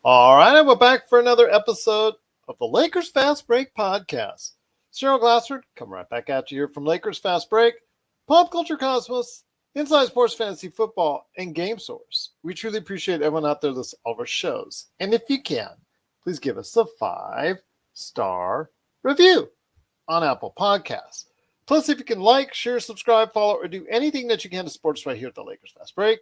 All right, and we're back for another episode of the Lakers Fast Break podcast. Cheryl Glassford, coming right back at you here from Lakers Fast Break, Pop Culture Cosmos, Inside Sports Fantasy Football, and Game Source. We truly appreciate everyone out there listening to all of our shows. And if you can, please give us a 5-star review on Apple Podcasts. Plus, if you can like, share, subscribe, follow, or do anything that you can to support us right here at the Lakers Fast Break,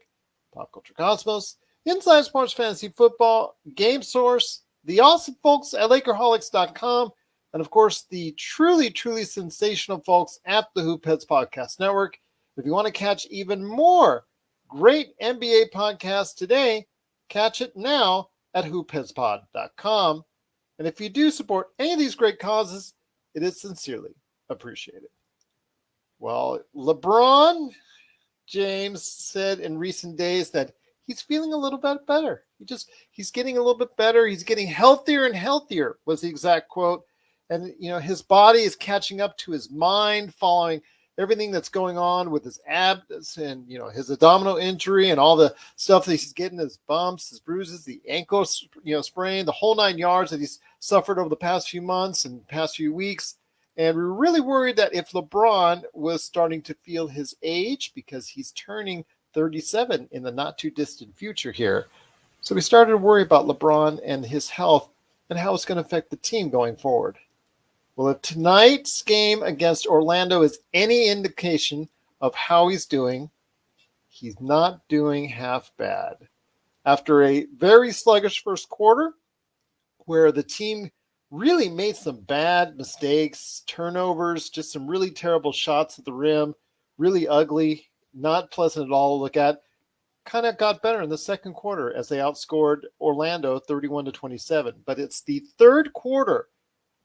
Pop Culture Cosmos, Inside Sports Fantasy Football, Game Source, the awesome folks at LakerHolics.com, and of course, the truly, truly sensational folks at the Hoop Heads Podcast Network. If you want to catch even more great NBA podcasts today, catch it now at hoopheadspod.com. And if you do support any of these great causes, it is sincerely appreciated. Well, LeBron James said in recent days that he's feeling a little bit better. He's getting a little bit better. He's getting healthier and healthier was the exact quote. And, his body is catching up to his mind following everything that's going on with his abs and, his abdominal injury and all the stuff that he's getting, his bumps, his bruises, the ankle, sprain, the whole 9 yards that he's suffered over the past few months and past few weeks. And we're really worried that if LeBron was starting to feel his age because he's turning 37 in the not too distant future here. So we started to worry about LeBron and his health and how it's going to affect the team going forward. Well, if tonight's game against Orlando is any indication of how he's doing, he's not doing half bad. After a very sluggish first quarter, where the team really made some bad mistakes, turnovers, just some really terrible shots at the rim, really ugly, not pleasant at all to look at, kind of got better in the second quarter as they outscored Orlando 31-27. But it's the third quarter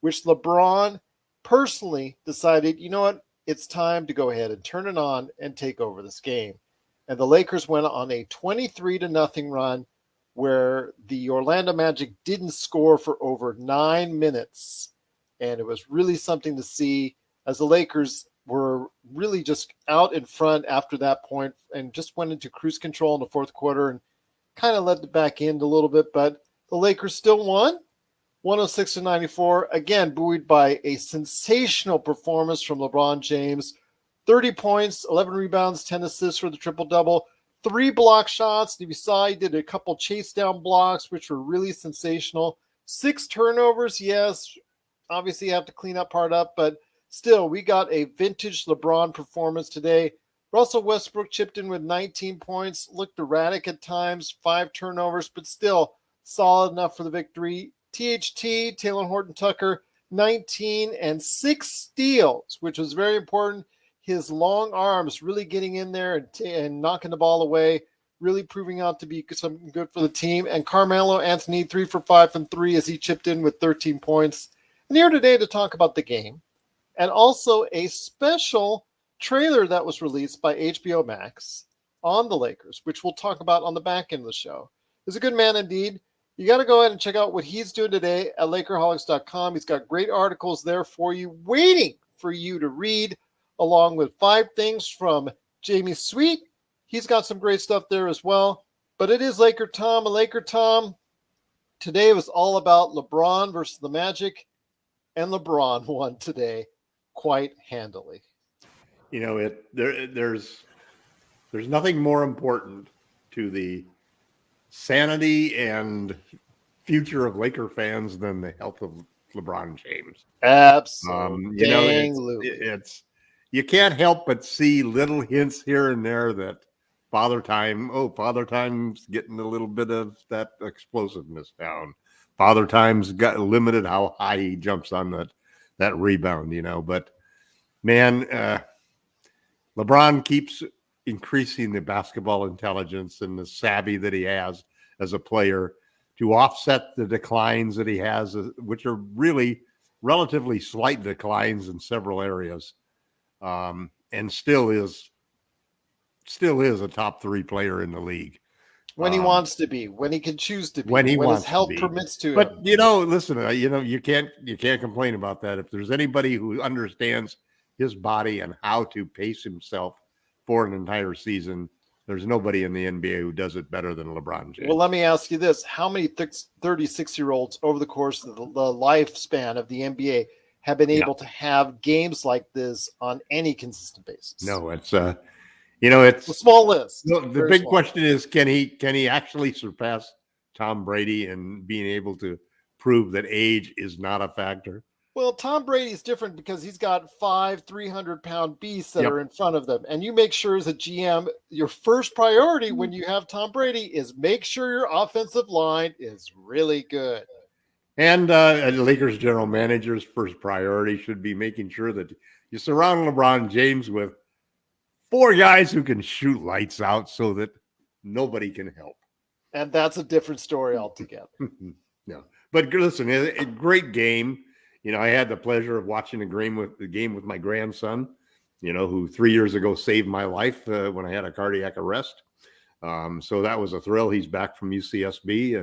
which LeBron personally decided, you know what, it's time to go ahead and turn it on and take over this game. And the Lakers went on a 23-0 run where the Orlando Magic didn't score for over 9 minutes. And it was really something to see as the Lakers were really just out in front after that point and just went into cruise control in the fourth quarter and kind of let the back end a little bit. But the Lakers still won 106-94, again, buoyed by a sensational performance from LeBron James. 30 points, 11 rebounds, 10 assists for the triple-double. 3 block shots. If you saw, he did a couple chase down blocks, which were really sensational. 6 turnovers. Yes, obviously you have to clean that part up, but still, we got a vintage LeBron performance today. Russell Westbrook chipped in with 19 points, looked erratic at times, 5 turnovers, but still solid enough for the victory. THT, Taylor Horton-Tucker, 19 and 6 steals, which was very important. His long arms really getting in there and knocking the ball away, really proving out to be something good for the team. And Carmelo Anthony, 3 for 5 from 3 as he chipped in with 13 points. And here today to talk about the game and also a special trailer that was released by HBO Max on the Lakers, which we'll talk about on the back end of the show. He's a good man indeed. You got to go ahead and check out what he's doing today at LakerHolics.com. He's got great articles there for you, waiting for you to read, along with 5 things from Jamie Sweet. He's got some great stuff there as well. But it is LakerTom. And LakerTom, today was all about LeBron versus the Magic, and LeBron won today quite handily. There's nothing more important to the sanity and future of Laker fans than the health of LeBron James. Absolutely. It's you can't help but see little hints here and there that Father Time's getting a little bit of that explosiveness down. Father Time's got limited how high he jumps on that rebound, But man, LeBron keeps increasing the basketball intelligence and the savvy that he has as a player to offset the declines that he has, which are really relatively slight declines in several areas, and still is a top 3 player in the league. When he wants to be, when he can choose to be, when his health permits to. But listen, you can't complain about that. If there's anybody who understands his body and how to pace himself for an entire season, There's nobody in the NBA who does it better than LeBron James. Well, let me ask you this. How many 36-year-olds over the course of the lifespan of the NBA have been able to have games like this on any consistent basis? No, it's it's a small list. The big question is, can he actually surpass Tom Brady in being able to prove that age is not a factor? Well, Tom Brady's different because he's got 5 300-pound beasts that are in front of them. And you make sure as a GM, your first priority when you have Tom Brady is make sure your offensive line is really good. And a Lakers general manager's first priority should be making sure that you surround LeBron James with 4 guys who can shoot lights out so that nobody can help. And that's a different story altogether. No, but listen, a great game. I had the pleasure of watching the game with my grandson, who 3 years ago saved my life when I had a cardiac arrest. So that was a thrill. He's back from UCSB,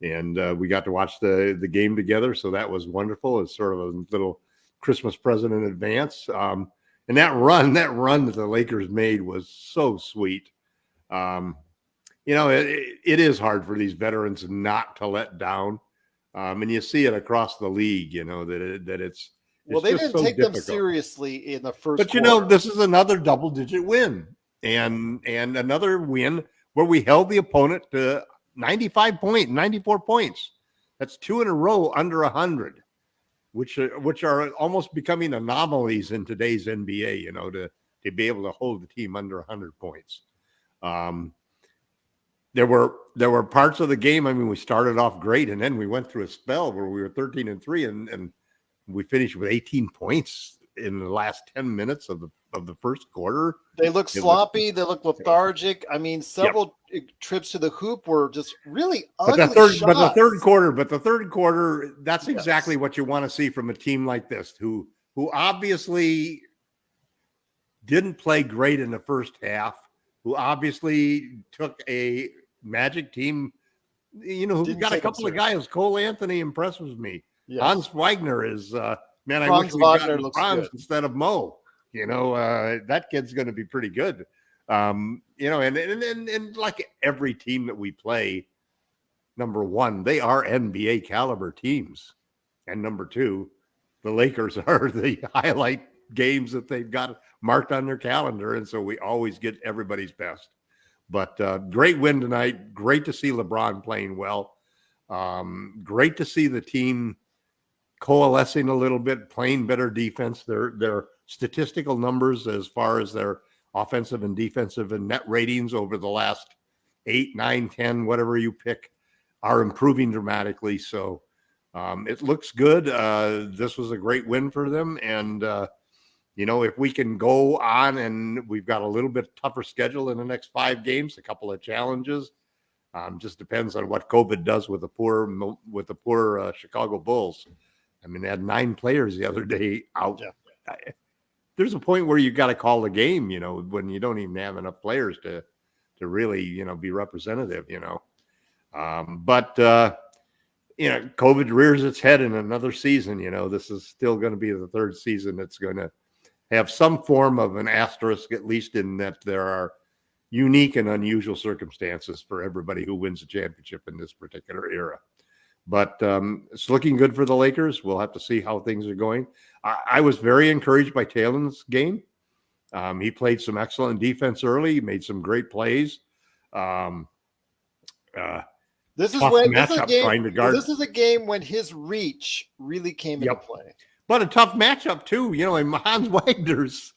and we got to watch the game together. So that was wonderful. It's sort of a little Christmas present in advance. And that run that the Lakers made was so sweet. It is hard for these veterans not to let down. And you see it across the league, that it's well, they didn't take them seriously in the first But quarter. This is another double-digit win, and another win where we held the opponent to 94 points. That's 2 in a row under 100, which are almost becoming anomalies in today's NBA. To be able to hold the team under 100 points. There were parts of the game. I mean, we started off great, and then we went through a spell where we were 13-3, and we finished with 18 points in the last 10 minutes of the first quarter. They look sloppy. They look lethargic. I mean, several trips to the hoop were just really ugly shots. But the third quarter, that's exactly what you want to see from a team like this, who obviously didn't play great in the first half, who obviously took a Magic team, who's got a couple of guys. Cole Anthony impresses me. Yes. Hans Wagner is, I wish we got Franz instead of Mo. That kid's going to be pretty good. And like every team that we play, number one, they are NBA caliber teams. And number two, the Lakers are the highlight games that they've got marked on their calendar. And so we always get everybody's best. But great win tonight. Great to see LeBron playing well. Great to see the team coalescing a little bit, playing better defense. Their statistical numbers as far as their offensive and defensive and net ratings over the last 8, 9, 10, whatever you pick, are improving dramatically. So it looks good. This was a great win for them. And, if we can go on, and we've got a little bit tougher schedule in the next 5 games, a couple of challenges. Just depends on what COVID does with the poor Chicago Bulls. I mean, they had 9 players the other day out. Yeah. There's a point where you got to call the game, when you don't even have enough players to really, be representative, But COVID rears its head in another season. This is still going to be the 3rd season that's going to have some form of an asterisk, at least in that there are unique and unusual circumstances for everybody who wins a championship in this particular era. But it's looking good for the Lakers. We'll have to see how things are going. I was very encouraged by Talen's game. He played some excellent defense early. He made some great plays. This is a game when his reach really came into play. But a tough matchup too, and Franz Wagner's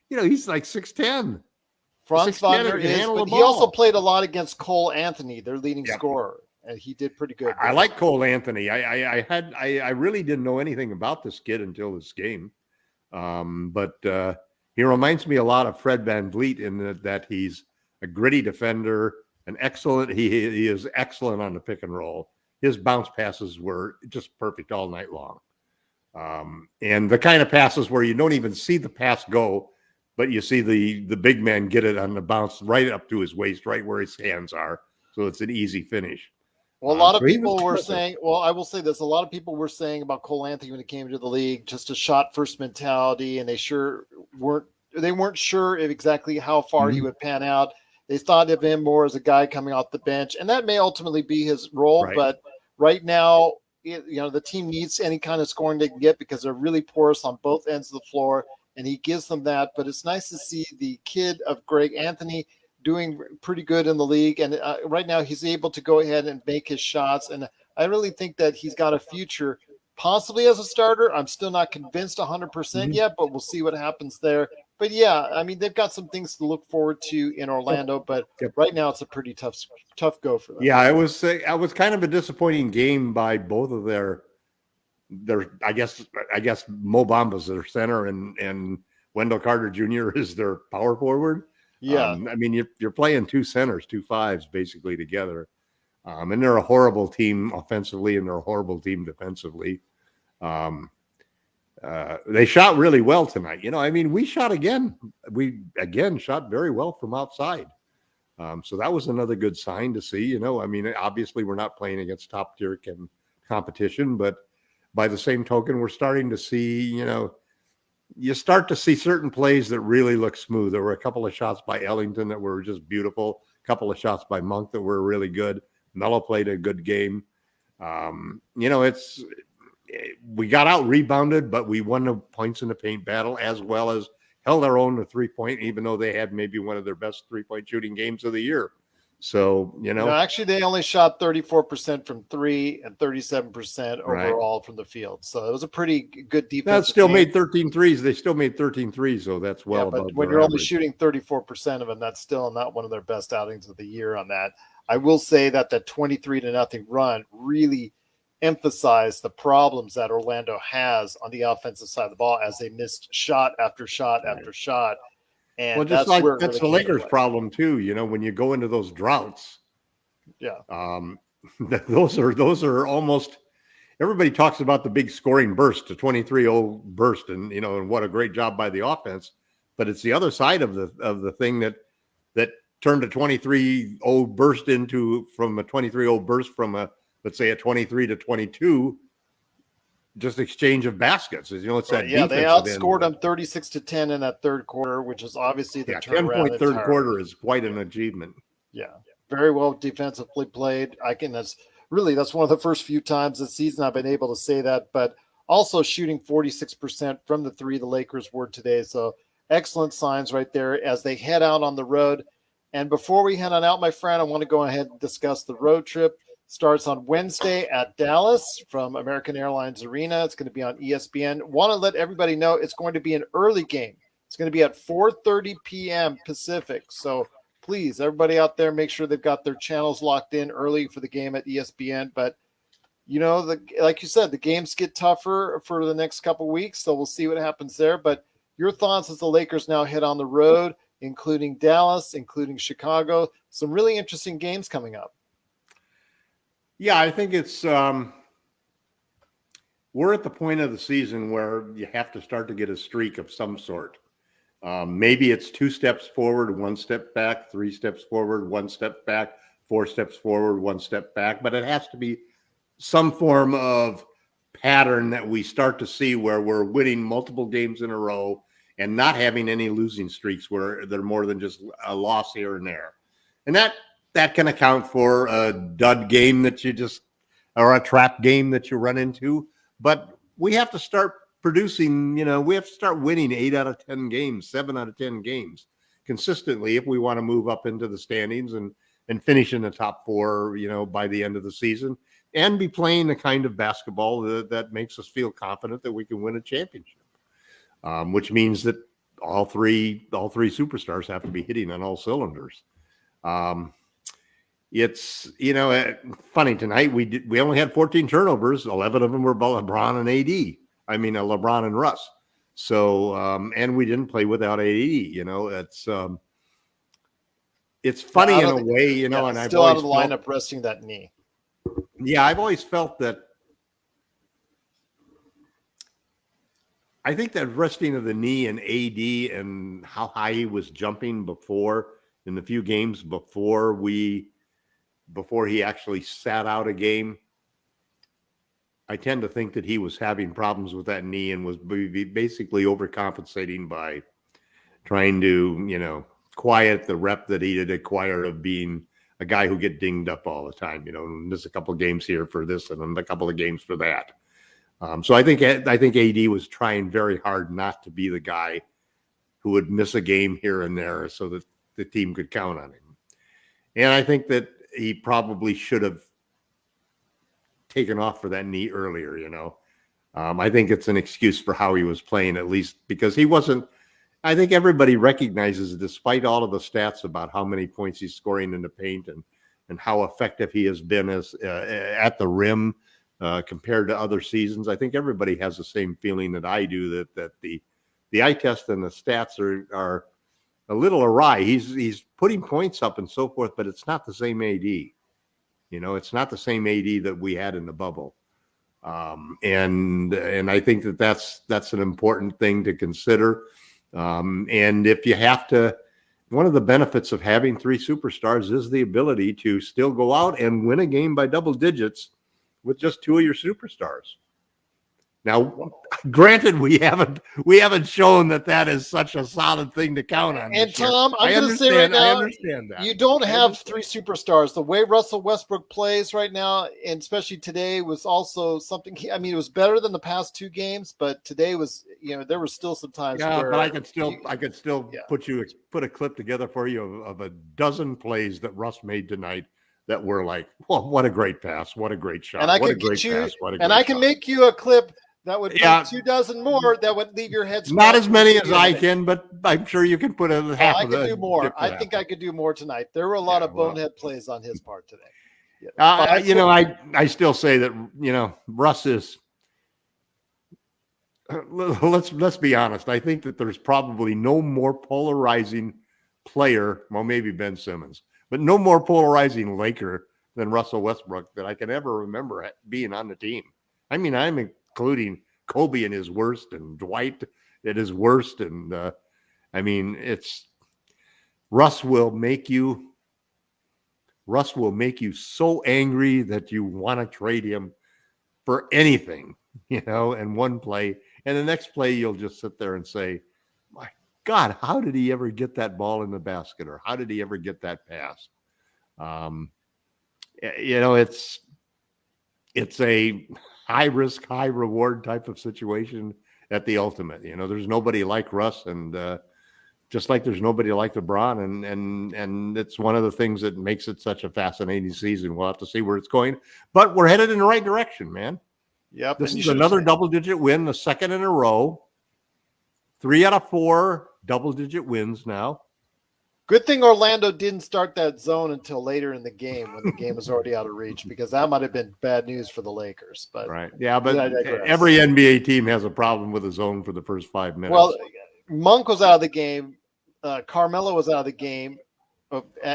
he's like 6'10". Franz Wagner is, but he also played a lot against Cole Anthony, their leading scorer, and he did pretty good. I like Cole Anthony. I really didn't know anything about this kid until this game. But he reminds me a lot of Fred VanVleet in that he's a gritty defender, he is excellent on the pick and roll. His bounce passes were just perfect all night long. And the kind of passes where you don't even see the pass go, but you see the big man get it on the bounce right up to his waist, right where his hands are. So it's an easy finish. Well, a lot of people were saying, I will say this, a lot of people were saying about Cole Anthony when he came into the league, just a shot first mentality, and they sure weren't they weren't sure if exactly how far he Mhm. would pan out. They thought of him more as a guy coming off the bench, and that may ultimately be his role. Right. But right now, the team needs any kind of scoring they can get because they're really porous on both ends of the floor, and he gives them that. But it's nice to see the kid of Greg Anthony doing pretty good in the league, and right now he's able to go ahead and make his shots. And I really think that he's got a future, possibly as a starter. I'm still not convinced 100% Mhm. yet, but we'll see what happens there. But yeah, I mean, they've got some things to look forward to in Yep. Orlando, but Yep. right now it's a pretty tough go for them. Yeah, I was kind of a disappointing game by both of their I guess Mo Bamba's their center and Wendell Carter Jr. is their power forward. Yeah. I mean, you're playing two centers, two fives basically together. And they're a horrible team offensively and they're a horrible team defensively. Um, they shot really well tonight. I mean, we shot again. We again shot very well from outside. So that was another good sign to see. I mean, obviously we're not playing against top tier competition, but by the same token, we're starting to see, you start to see certain plays that really look smooth. There were a couple of shots by Ellington that were just beautiful. A couple of shots by Monk that were really good. Mello played a good game. We got out rebounded, but we won the points in the paint battle as well as held our own to 3-point, even though they had maybe one of their best 3-point shooting games of the year. So, Actually, they only shot 34% from three and 37% right. overall from the field. So it was a pretty good That defensive still game. made 13 threes. They still made 13 threes, so that's Yeah, well but above when their you're only average. shooting 34% of them, that's still not one of their best outings of the year on that. I will say that 23-0 run really emphasized the problems that Orlando has on the offensive side of the ball as they missed shot after shot Right. after shot. Well, And just that's like where it that's really the came into Lakers' play. problem too. When you go into those droughts, Yeah. those are almost. Everybody talks about the big scoring burst, the 23-0 burst, and what a great job by the offense. But it's the other side of the thing that turned a 23-0 burst from a 23-0 burst from let's say a 23-22 just exchange of baskets. It's Right. that Yeah, they defensive end of outscored it. them 36-10 in that third quarter, which is obviously the Yeah, turnaround 10-point third entirely. quarter is quite an achievement. Yeah, very well defensively played. That's one of the first few times this season I've been able to say that. But also shooting 46% from the three the Lakers were today. So excellent signs right there as they head out on the road. And before we head on out, my friend, I want to go ahead and discuss the road trip. Starts on Wednesday at Dallas from American Airlines Arena. It's going to be on ESPN. Want to let everybody know it's going to be an early game. It's going to be at 4:30 p.m. Pacific. So please, everybody out there, make sure they've got their channels locked in early for the game at ESPN. But like you said, the games get tougher for the next couple weeks, so we'll see what happens there. But your thoughts as the Lakers now head on the road, including Dallas, including Chicago, some really interesting games coming up. Yeah, I think it's we're at the point of the season where you have to start to get a streak of some sort. Maybe it's 2 steps forward, 1 step back, 3 steps forward, 1 step back, 4 steps forward, 1 step back, but it has to be some form of pattern that we start to see where we're winning multiple games in a row and not having any losing streaks where they're more than just a loss here and there. And that can account for a dud game or a trap game that you run into. But we have to start producing, we have to start winning 8 out of 10 games, 7 out of 10 games consistently if we want to move up into the standings and finish in the top 4, by the end of the season and be playing the kind of basketball that makes us feel confident that we can win a championship, which means that all three superstars have to be hitting on all cylinders. It's funny tonight. We only had 14 turnovers. 11 of them were LeBron and AD. I mean, LeBron and Russ. So and we didn't play without AD. It's funny in a way, and I've still out always of the felt, lineup, resting that knee. yeah, I've always felt that. I think that resting of the knee and AD and how high he was jumping in the few games before he actually sat out a game, I tend to think that he was having problems with that knee and was basically overcompensating by trying to, quiet the rep that he had acquired of being a guy who get dinged up all the time, miss a couple of games here for this and then a couple of games for that. So I think AD was trying very hard not to be the guy who would miss a game here and there so that the team could count on him. And I think that he probably should have taken off for that knee earlier, I think it's an excuse for how he was playing, at least because he wasn't. I think everybody recognizes, despite all of the stats about how many points he's scoring in the paint and how effective he has been as at the rim compared to other seasons, I think everybody has the same feeling that I do, that the eye test and the stats are a little awry. He's putting points up and so forth, but it's not the same AD. It's not the same AD that we had in the bubble. And I think that's an important thing to consider. And if you have to, one of the benefits of having three superstars is the ability to still go out and win a game by double digits with just two of your superstars. Now, granted, we haven't shown that is such a solid thing to count on. And Tom, I'm going to say right now, I understand that you don't have three superstars. The way Russell Westbrook plays right now, and especially today, was also something. I mean, it was better than the past two games, but today was, there were still some times. Yeah, where but I could still put a clip together for you of a dozen plays that Russ made tonight that were like, well, what a great pass, what a great shot, and I what can a great get you, pass, what a and great I can shot. make you a clip. That would be 2 dozen more. That would leave your head. Not as many as I can, but I'm sure you can put a half of it. I could do more. I think I could do more tonight. There were a lot of bonehead plays on his part today. I still say that, Russ is. Let's be honest. I think that there's probably no more polarizing player. Well, maybe Ben Simmons, but no more polarizing Laker than Russell Westbrook that I can ever remember being on the team. I mean, I'm including Kobe in his worst and Dwight at his worst. And it's Russ will make you so angry that you want to trade him for anything, and one play. And the next play, you'll just sit there and say, my God, how did he ever get that ball in the basket? Or how did he ever get that pass? It's a high risk, high reward type of situation at the ultimate. There's nobody like Russ, and just like there's nobody like LeBron, and it's one of the things that makes it such a fascinating season. We'll have to see where it's going, but we're headed in the right direction, man. Yep. This is another double-digit win, the second in a row. 3 out of 4 double-digit wins now. Good thing Orlando didn't start that zone until later in the game when the game was already out of reach, because that might have been bad news for the Lakers. But right, yeah, but every NBA team has a problem with a zone for the first 5 minutes. Well, Monk was out of the game. Carmelo was out of the game.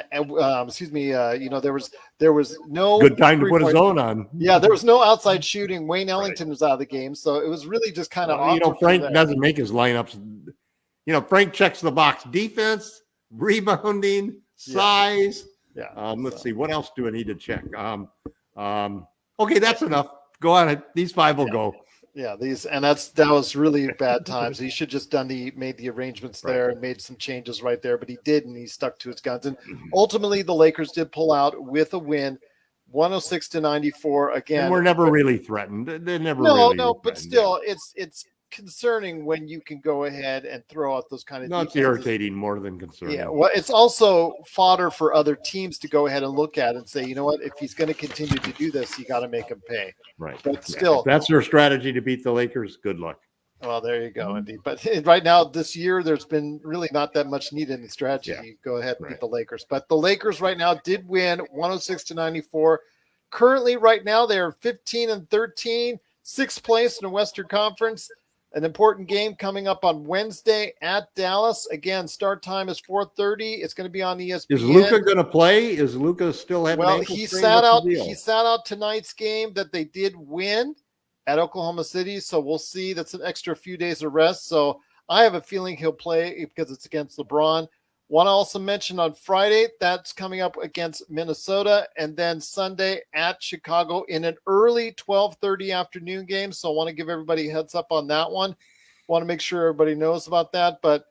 Excuse me. There was no good time to put a zone on. Yeah, there was no outside shooting. Wayne Ellington was out of the game, so it was really just kind of. Frank doesn't make his lineups. Frank checks the box: defense, rebounding, size. Yeah. Let's see. What else do I need to check? Okay, that's enough. Go on. These 5 will go. Yeah, that was really bad times. He should just made the arrangements there and made some changes right there, but he didn't. He stuck to his guns, and ultimately the Lakers did pull out with a win, 106-94. Again, and we're never really threatened. They're never but still, it's concerning when you can go ahead and throw out those kind of. No, it's irritating more than concerning. Yeah, well, it's also fodder for other teams to go ahead and look at and say, you know what, if he's going to continue to do this, you got to make him pay. Right. But still, if that's your strategy to beat the Lakers, good luck. Well, there you go, indeed. But right now, this year, there's been really not that much need in the strategy. Yeah. You go ahead and beat the Lakers. But the Lakers right now did win 106-94. Currently, right now, they are 15-13, 6th place in the Western Conference. An important game coming up on Wednesday at Dallas. Again, start time is 4:30. It's going to be on ESPN. Is Luka going to play? Is Luka still having? Well, he sat out. He sat out tonight's game that they did win at Oklahoma City. So we'll see. That's an extra few days of rest. So I have a feeling he'll play because it's against LeBron. Want to also mention on Friday, that's coming up against Minnesota, and then Sunday at Chicago in an early 12:30 afternoon game. So I want to give everybody a heads up on that one. Want to make sure everybody knows about that. But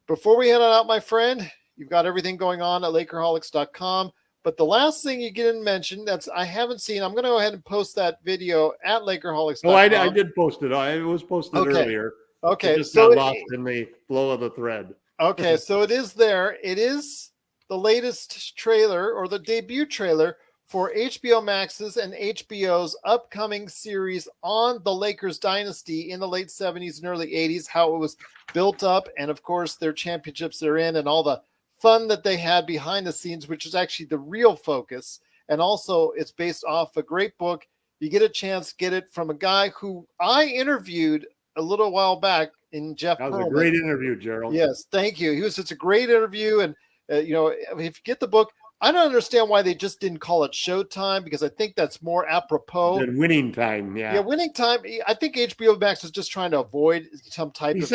Before we head on out, my friend, you've got everything going on at Lakerholics.com. But the last thing you didn't mention I haven't seen, I'm going to go ahead and post that video at Lakerholics.com. Oh, I did post it. It was posted earlier. Okay. It just got lost in the flow of the thread. Okay, so it is there. It is the latest trailer or the debut trailer for HBO Max's and HBO's upcoming series on the Lakers dynasty in the late 70s and early 80s, how it was built up, and of course their championships they're in and all the fun that they had behind the scenes, which is actually the real focus. And also it's based off a great book. You get a chance, get it from a guy who I interviewed a little while back in Jeff That was Pearlman. a great interview, Gerald. Yes, thank you. He was such a great interview. And, if you get the book, I don't understand why they just didn't call it Showtime, because I think that's more apropos. Than Winning Time, yeah. Yeah, Winning Time. I think HBO Max is just trying to avoid some type of...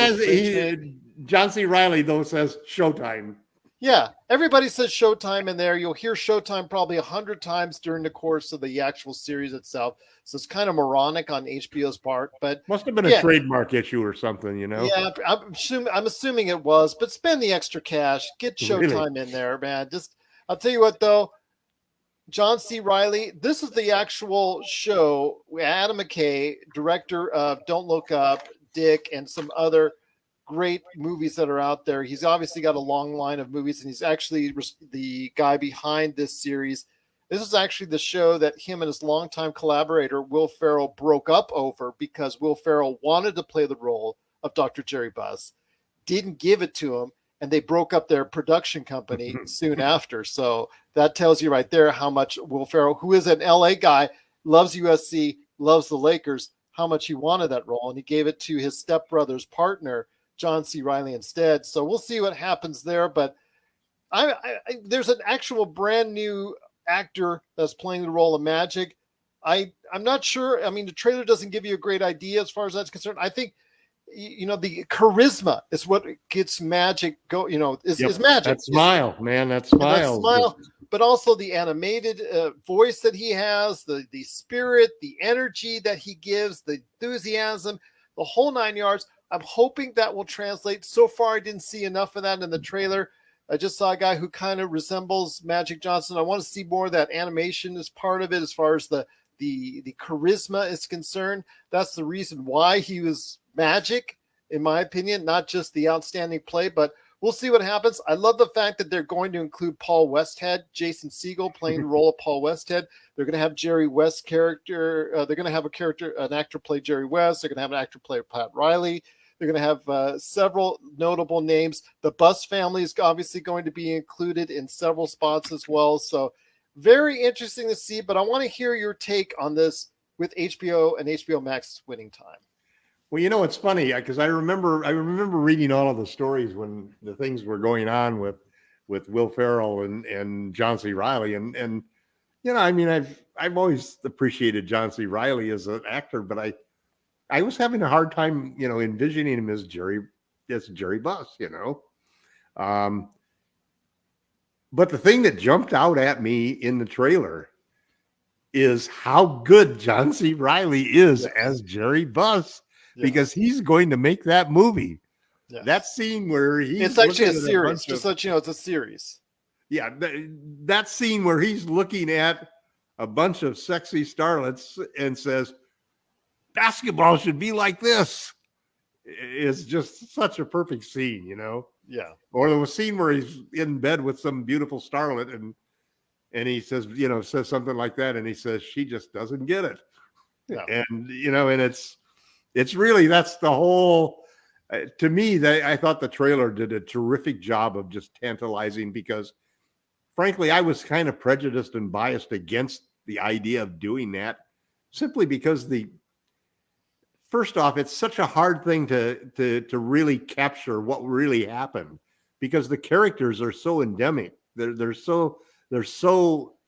John C. Reilly, though, says Showtime. Yeah, everybody says Showtime in there. You'll hear Showtime probably 100 times during the course of the actual series itself. So it's kind of moronic on HBO's part, but must have been a trademark issue or something, Yeah, I'm assuming it was, but spend the extra cash, get Showtime in there, man. I'll tell you what though, John C. Reilly, this is the actual show. Adam McKay, director of Don't Look Up, Dick, and some other great movies that are out there. He's obviously got a long line of movies, and he's actually the guy behind this series. This is actually the show that him and his longtime collaborator, Will Ferrell, broke up over because Will Ferrell wanted to play the role of Dr. Jerry Buss, didn't give it to him, and they broke up their production company soon after. So that tells you right there how much Will Ferrell, who is an LA guy, loves USC, loves the Lakers, how much he wanted that role. And he gave it to his stepbrother's partner, John C. Reilly, instead. So we'll see what happens there. But there's an actual brand new actor that's playing the role of Magic. I'm not sure. I mean, the trailer doesn't give you a great idea as far as that's concerned. I think, the charisma is what gets Magic go, is Magic. That smile, man, that smile. That smile, but also the animated voice that he has, the spirit, the energy that he gives, the enthusiasm, the whole 9 yards. I'm hoping that will translate. So far, I didn't see enough of that in the trailer. I just saw a guy who kind of resembles Magic Johnson. I want to see more of that animation as part of it, as far as the charisma is concerned. That's the reason why he was Magic, in my opinion, not just the outstanding play, but we'll see what happens. I love the fact that they're going to include Paul Westhead, Jason Segel playing the role of Paul Westhead. They're going to have Jerry West character. They're going to have an actor play Jerry West. They're going to have an actor play Pat Riley. They're going to have several notable names. The Buss family is obviously going to be included in several spots as well. So very interesting to see, but I want to hear your take on this with HBO and HBO Max Winning Time. Well, it's funny because I remember reading all of the stories when the things were going on with Will Ferrell and John C. Reilly, and I mean, I've always appreciated John C. Reilly as an actor, but I was having a hard time, envisioning him as Jerry Buss, But the thing that jumped out at me in the trailer is how good John C. Reilly is as Jerry Buss, because he's going to make that movie. Yeah. That scene where it's actually a series, just so you know, it's a series. Yeah, that scene where he's looking at a bunch of sexy starlets and says, basketball should be like this, is just such a perfect scene, Yeah. Or there was a scene where he's in bed with some beautiful starlet and he says, says something like that, and he says, she just doesn't get it. Yeah. And and it's really, that's the whole, to me, I thought the trailer did a terrific job of just tantalizing, because frankly, I was kind of prejudiced and biased against the idea of doing that, simply because first off, it's such a hard thing to really capture what really happened, because the characters are so endemic. They're so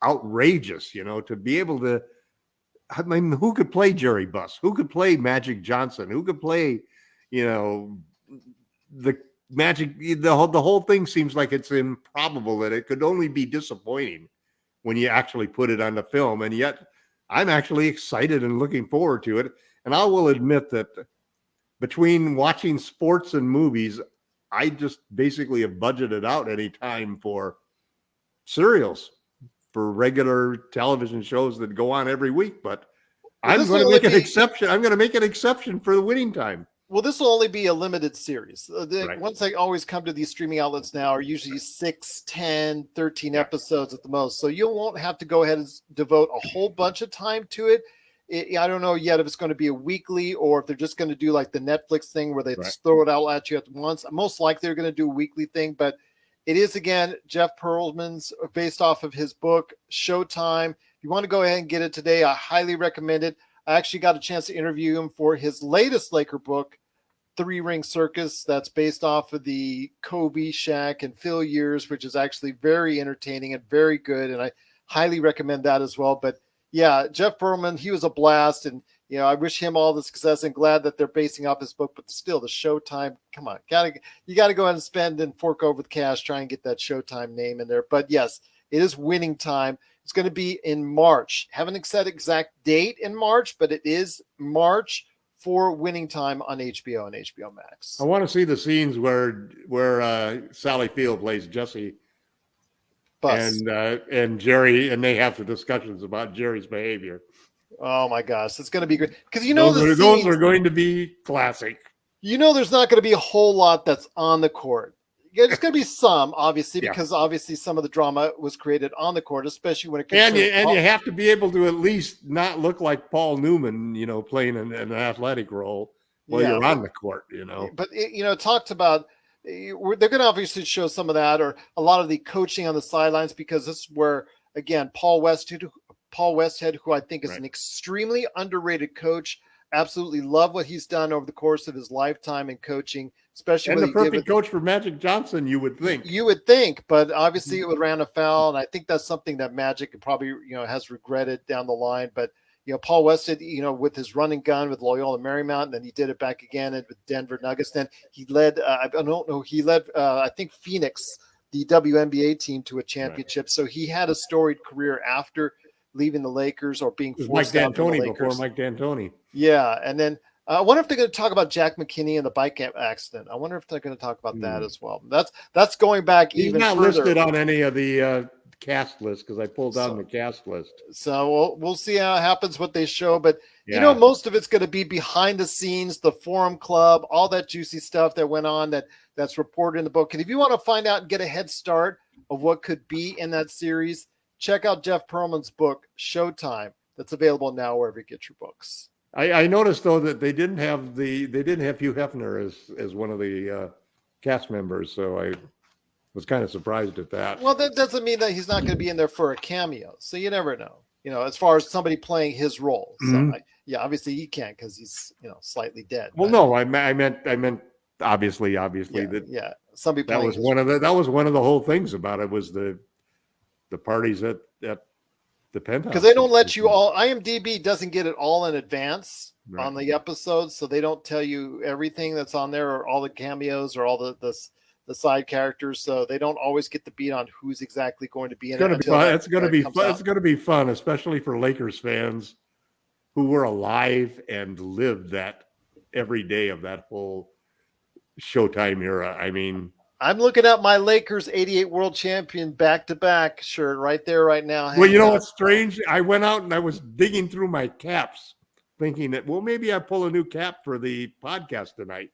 outrageous, to be able to. I mean, who could play Jerry Buss? Who could play Magic Johnson? Who could play, the Magic? The whole thing seems like it's improbable that it could only be disappointing when you actually put it on the film, and yet I'm actually excited and looking forward to it. And I will admit that between watching sports and movies, I just basically have budgeted out any time for serials, for regular television shows that go on every week. But I'm going to make an exception. I'm going to make an exception for the winning time. Well, this will only be a limited series. Right. Once I always come to these streaming outlets now are usually 6, 10, 13 episodes at the most. So you won't have to go ahead and devote a whole bunch of time to it. I don't know yet if it's going to be a weekly or if they're just going to do like the Netflix thing where they throw it out at you at once. Most likely they're going to do a weekly thing, but it is, again, Jeff Pearlman's based off of his book, Showtime. If you want to go ahead and get it today, I highly recommend it. I actually got a chance to interview him for his latest Laker book, Three Ring Circus. That's based off of the Kobe, Shaq, and Phil years, which is actually very entertaining and very good. And I highly recommend that as well. But yeah, Jeff Pearlman, he was a blast. And, you know, I wish him all the success and glad that they're basing off his book, but still the Showtime, come on, you got to go ahead and spend and fork over the cash, try and get that Showtime name in there. But yes, it is winning time. It's going to be in March. Haven't said exact date in March, but it is March for winning time on HBO and HBO Max. I want to see the scenes where Sally Field plays Jesse and Jerry, and they have the discussions about Jerry's behavior. Oh my gosh, it's going to be great because those are going to be classic. You know, there's not going to be a whole lot that's on the court. There's going to be some, obviously, because obviously some of the drama was created on the court, especially when it comes and you have to be able to at least not look like Paul Newman, you know, playing an athletic role while you're on the court, you know. But it talked about they're going to obviously show some of that or a lot of the coaching on the sidelines because this is where, again, Paul Westhead, who I think is an extremely underrated coach. Absolutely love what he's done over the course of his lifetime in coaching, especially and the perfect coach for Magic Johnson, you would think. But obviously it would ran afoul, and I think that's something that Magic probably has regretted down the line. But Paul Westhead, with his run and gun with Loyola Marymount, and then he did it back again with Denver Nuggets. Then he led I think Phoenix, the WNBA team, to a championship. So he had a storied career after leaving the Lakers or being forced out from the Lakers. Before Mike D'Antoni. Yeah, and then I wonder if they're going to talk about Jack McKinney and the bike accident. I wonder if they're going to talk about that as well. That's going back even further. He's not listed on any of the cast lists because I pulled down the cast list. So we'll see how it happens, what they show. But, most of it's going to be behind the scenes, the Forum Club, all that juicy stuff that went on that's reported in the book. And if you want to find out and get a head start of what could be in that series, check out Jeff Pearlman's book, Showtime. That's available now wherever you get your books. I noticed though that they didn't have Hugh Hefner as one of the cast members, so I was kind of surprised at that. Well, that doesn't mean that he's not going to be in there for a cameo, so you never know. As far as somebody playing his role. So obviously he can't because he's slightly dead. Well, no, I meant obviously that somebody that was one of the whole things about it was the parties at the penthouse, because they don't let you all. IMDb doesn't get it all in advance on the episodes, so they don't tell you everything that's on there or all the cameos or all the side characters. So they don't always get the beat on who's exactly going to be in it. It's going to be fun. It's going to be fun, especially for Lakers fans who were alive and lived that every day of that whole Showtime era. I mean, I'm looking at my Lakers 88 world champion back-to-back shirt right there right now. Well, you know what's strange? I went out and I was digging through my caps thinking that, well, maybe I pull a new cap for the podcast tonight.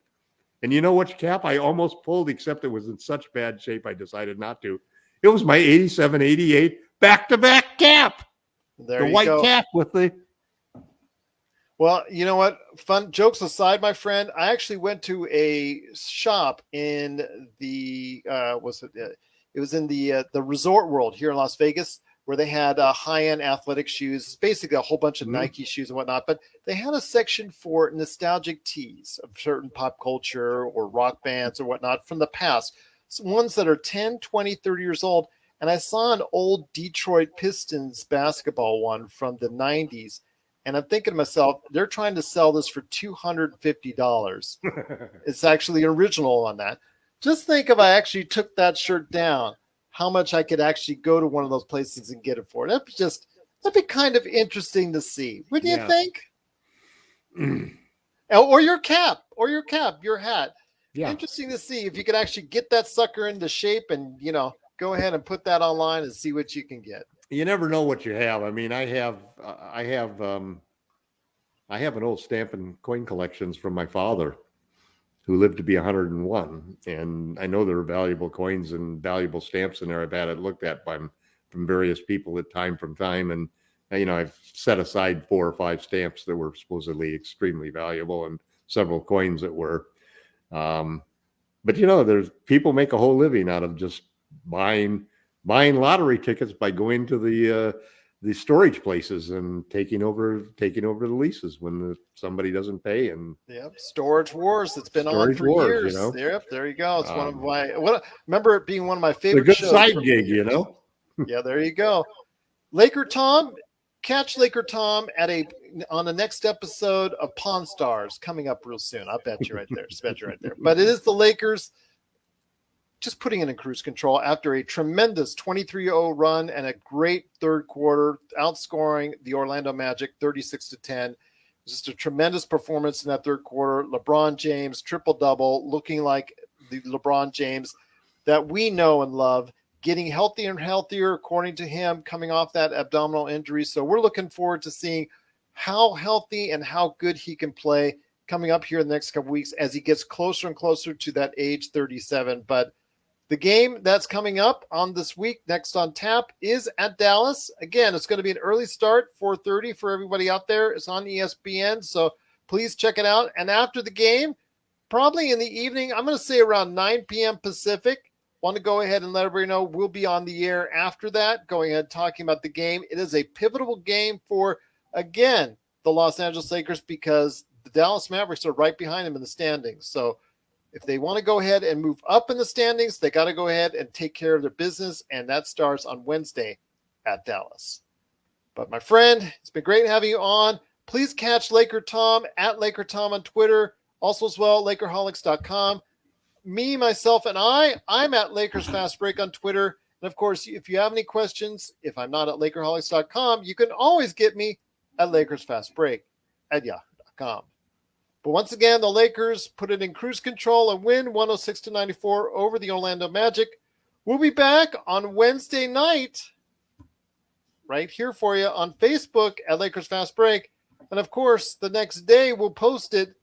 And you know which cap I almost pulled, except it was in such bad shape I decided not to. It was my 87-88 back-to-back cap. There the white go. Cap with the... Well, you know what? Fun jokes aside, my friend, I actually went to a shop in the it was in the Resort World here in Las Vegas where they had high-end athletic shoes, basically a whole bunch of Nike shoes and whatnot. But they had a section for nostalgic tees of certain pop culture or rock bands or whatnot from the past, ones that are 10, 20, 30 years old. And I saw an old Detroit Pistons basketball one from the 90s. And I'm thinking to myself, they're trying to sell this for $250. It's actually original on that. Just think if I actually took that shirt down, how much I could actually go to one of those places and get it for. That'd be kind of interesting to see. Wouldn't you think? Or your cap, your hat. Yeah. Interesting to see if you can actually get that sucker into shape and, go ahead and put that online and see what you can get. You never know what you have. I mean, I have an old stamp and coin collections from my father, who lived to be 101, and I know there are valuable coins and valuable stamps in there. I've had it looked at from various people at time from time, and I've set aside 4 or 5 stamps that were supposedly extremely valuable, and several coins that were. But there's people make a whole living out of just buying lottery tickets by going to the storage places and taking over the leases when somebody doesn't pay. And Storage Wars. It's been on Storage for Wars, years. Yep, there you go. It's one of my. Remember it being one of my favorite it's a good shows. side gig, Yeah, there you go. LakerTom, catch LakerTom on the next episode of Pawn Stars coming up real soon. I bet you right there. But it is the Lakers just putting it in cruise control after a tremendous 23-0 run and a great third quarter, outscoring the Orlando Magic 36-10. Just a tremendous performance in that third quarter. LeBron James, triple-double, looking like the LeBron James that we know and love, getting healthier and healthier, according to him, coming off that abdominal injury. So we're looking forward to seeing how healthy and how good he can play coming up here in the next couple weeks as he gets closer and closer to that age 37. But the game that's coming up on this week, next on tap, is at Dallas. Again, it's going to be an early start, 4:30 for everybody out there. It's on ESPN, so please check it out. And after the game, probably in the evening, I'm going to say around 9 p.m. Pacific, want to go ahead and let everybody know we'll be on the air after that, going ahead talking about the game. It is a pivotal game for, again, the Los Angeles Lakers because the Dallas Mavericks are right behind them in the standings. So if they want to go ahead and move up in the standings, they got to go ahead and take care of their business, and that starts on Wednesday at Dallas. But my friend, it's been great having you on. Please catch LakerTom at LakerTom on Twitter, also as well, Lakerholics.com. Me, myself, and I'm at Lakers Fast Break on Twitter. And, of course, if you have any questions, if I'm not at Lakerholics.com, you can always get me at Lakers Fast Break at Yahoo.com. But once again, the Lakers put it in cruise control and win 106-94 over the Orlando Magic. We'll be back on Wednesday night right here for you on Facebook at Lakers Fast Break. And, of course, the next day we'll post it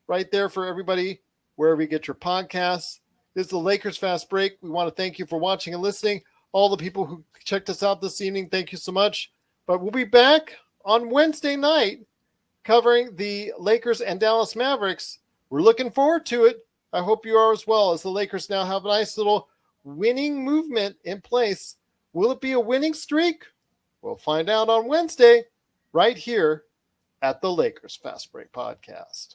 right there for everybody wherever you get your podcasts. This is the Lakers Fast Break. We want to thank you for watching and listening. All the people who checked us out this evening, thank you so much. But we'll be back on Wednesday night covering the Lakers and Dallas Mavericks. We're looking forward to it. I hope you are as well, as the Lakers now have a nice little winning movement in place. Will it be a winning streak? We'll find out on Wednesday right here at the Lakers Fast Break Podcast.